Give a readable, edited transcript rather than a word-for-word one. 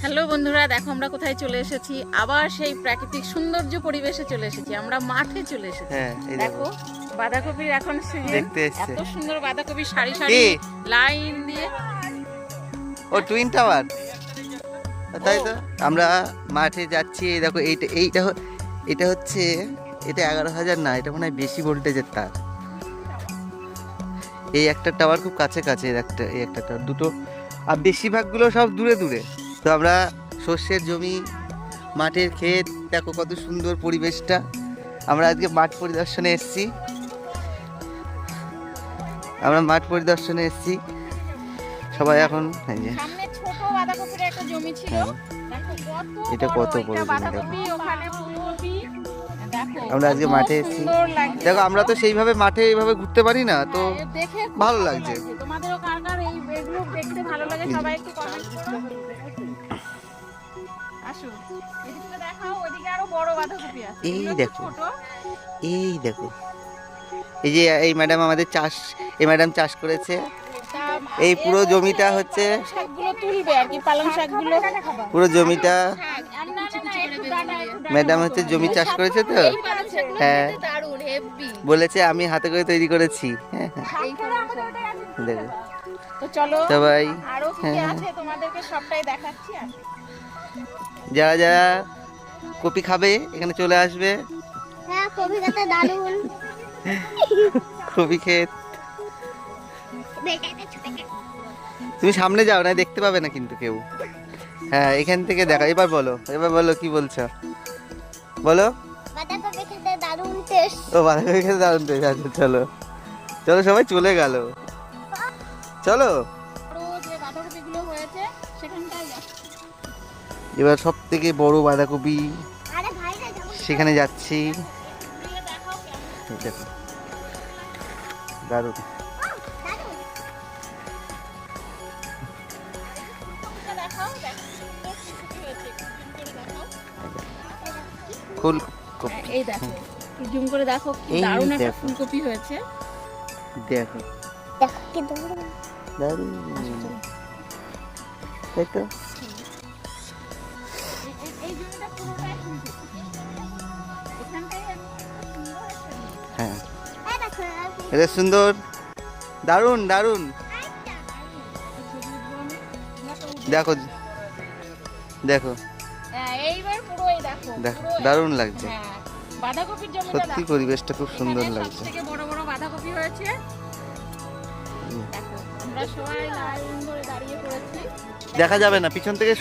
Hello বন্ধুরা, দেখো আমরা কোথায় চলে এসেছি। আবার সেই প্রাকৃতিক সৌন্দর্য পরিবেশে চলে এসেছি, আমরা মাঠে চলে এসেছি। হ্যাঁ, এই দেখো বাঁধাকপির এখন সিজন, দেখতে এসেছে। এত সুন্দর বাঁধাকপি সারি সারি লাইন দিয়ে। ও টুইন টাওয়ার, তাই তো। আমরা মাঠে যাচ্ছি, এই দেখো এটা হচ্ছে, এটা 11,000 না, এটা মনে হয় বেশি ভোল্টেজের তার। এই একটা টাওয়ার খুব কাছে কাছে, এই একটা টাওয়ার, দুটো, আর বেশিরভাগগুলো সব দূরে দূরে। তো আমরা সর্ষের জমি, মাঠের ক্ষেত, দেখো কত সুন্দর পরিবেশটা। আমরা আজকে মাঠ পরিদর্শনে এসেছি, সবাই এখন এই যে সামনে ছোট বাঁধাকপির একটা জমি ছিল, দেখো কত এটা কত বড় জমি, বাঁধাকপি, ওখানে ফুলকপি। দেখো আমরা আজকে কত মাঠে এসেছি। সুন্দর লাগছে। দেখো আমরা তো সেইভাবে মাঠে এইভাবে ঘুরতে পারি না, তো হ্যাঁ, দেখে খুব ভালো লাগছে। তোমাদেরও কার কার এগুলো দেখতে ভালো লাগে সবাই একটু কমেন্ট করো। আসো এদিকে দেখাও, ওইদিকে আরো বড় বাঁধাকপি আছে। এই এগুলো তো দেখো। ছোট। এই যে এই ম্যাডাম আমাদের চাষ করেছে। তা এই পুরো জমিটা হচ্ছে, শাকগুলো তুলবে আর কি, পালং শাকগুলো। পুরো জমিটা না, না, একটু দাঁড়া, একটু দাঁড়া। ম্যাডাম হচ্ছে জমি চাষ করেছে তো। এই পালং শাকগুলো হ্যাঁ, কিন্তু দারুণ হেভি। বলেছে আমি হাতে করে তৈরি করেছি। হ্যাঁ, এই পালং শাক। দেখো তো চলো সবাই, আরো কি কি হ্যাঁ। আছে তোমাদেরকে সবটাই দেখাচ্ছি। আর যারা যারা কপি খাবে এখানে চলে আসবে। হ্যাঁ, কপি খেতে দারুণ। কপি ক্ষেত, তুমি সামনে যাও না, দেখতে পাবে না কিন্তু কেউ। হ্যাঁ, এখান থেকে দেখা। এবার বলো কি বলছো, বলো। বাঁধাকপি খেতে দারুণ টেস্ট। ও বাঁধাকপি খেতে দারুণ টেস্ট আছে। চলো চলো, সবাই চলে গেল, চলো। আরো যে বাঁধাকপিগুলো হয়েছে সেখানটায় যাচ্ছি। এবার সব থেকে বড় বাঁধাকপি, আরে ভাইরা যাবো। সেখানে যাচ্ছি। ঘুরিয়ে দেখাও কেমন। এই দেখো, দারুণ। দারুণ। ফুলকপিটা দেখাও, দেখো সুন্দর ফুলকপি হয়েছে, একটু জুম করে দেখাও। ফুলকপি, এই দেখো, একটু জুম করে দেখো কি এই দারুণ একটা দেখো। ফুলকপি হয়েছে। দেখো দেখো কি দারুণ। দারুণ, তাই তো। এই জমিটা পুরোটাই ফুলকপি। এখানটায় সুন্দর একটা জমি। হ্যাঁ, এই দেখো আর এটা সুন্দর, দারুণ দারুণ। দেখো দেখো হ্যাঁ, এইবার পুরো এই দেখো, দেখো, পুরো দারুণ লাগছে। হ্যাঁ, বাঁধাকপির জমিটা সত্যি দেখো। পরিবেশটা খুব সুন্দর এখানে লাগছে। সবথেকে বড় বড় বাঁধাকপি হয়েছে। দেখো আমরা সবাই লাইন ধরে দাঁড়িয়ে পড়েছি। দেখা যাবে না, পিছন থেকে